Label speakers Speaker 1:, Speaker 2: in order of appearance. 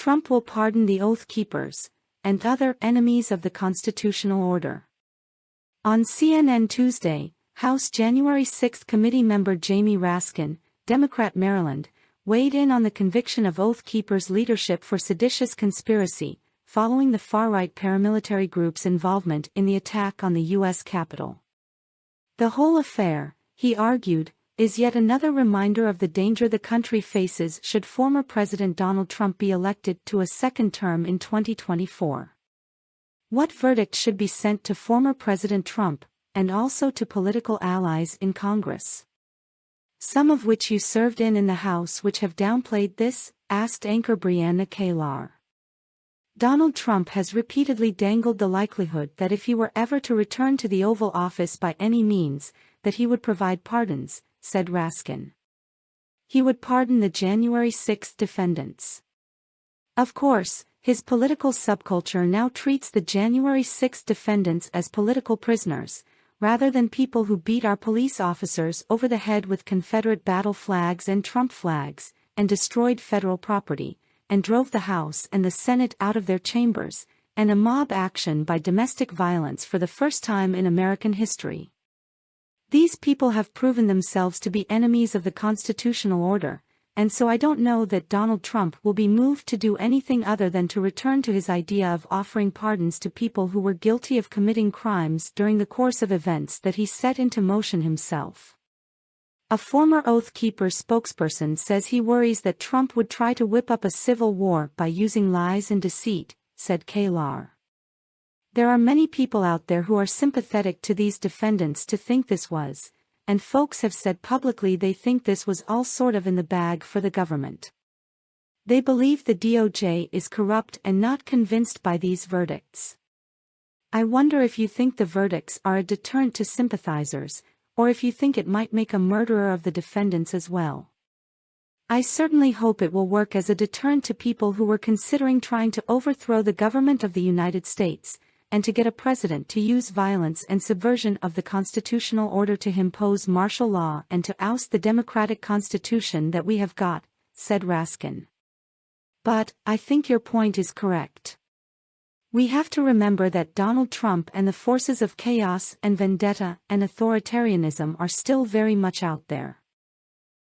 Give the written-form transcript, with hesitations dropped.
Speaker 1: Trump will pardon the Oath Keepers and other enemies of the constitutional order. On CNN Tuesday, House January 6 committee member Jamie Raskin, Democrat Maryland, weighed in on the conviction of Oath Keepers' leadership for seditious conspiracy, following the far-right paramilitary group's involvement in the attack on the U.S. Capitol. The whole affair, he argued, is yet another reminder of the danger the country faces should former President Donald Trump be elected to a second term in 2024. What verdict should be sent to former President Trump, and also to political allies in Congress? Some of which you served in the House which have downplayed this, asked anchor Brianna Kalar. Donald Trump has repeatedly dangled the likelihood that if he were ever to return to the Oval Office by any means, that he would provide pardons, said Raskin. He would pardon the January 6 defendants. Of course, his political subculture now treats the January 6 defendants as political prisoners, rather than people who beat our police officers over the head with Confederate battle flags and Trump flags, and destroyed federal property, and drove the House and the Senate out of their chambers, and a mob action by domestic violence for the first time in American history. These people have proven themselves to be enemies of the constitutional order, and so I don't know that Donald Trump will be moved to do anything other than to return to his idea of offering pardons to people who were guilty of committing crimes during the course of events that he set into motion himself. A former Oath Keepers spokesperson says he worries that Trump would try to whip up a civil war by using lies and deceit, said Kalar. There are many people out there who are sympathetic to these defendants to think this was, and folks have said publicly they think this was all sort of in the bag for the government. They believe the DOJ is corrupt and not convinced by these verdicts. I wonder if you think the verdicts are a deterrent to sympathizers, or if you think it might make a murderer of the defendants as well. I certainly hope it will work as a deterrent to people who were considering trying to overthrow the government of the United States, and to get a president to use violence and subversion of the constitutional order to impose martial law and to oust the democratic constitution that we have got, said Raskin. But, I think your point is correct. We have to remember that Donald Trump and the forces of chaos and vendetta and authoritarianism are still very much out there.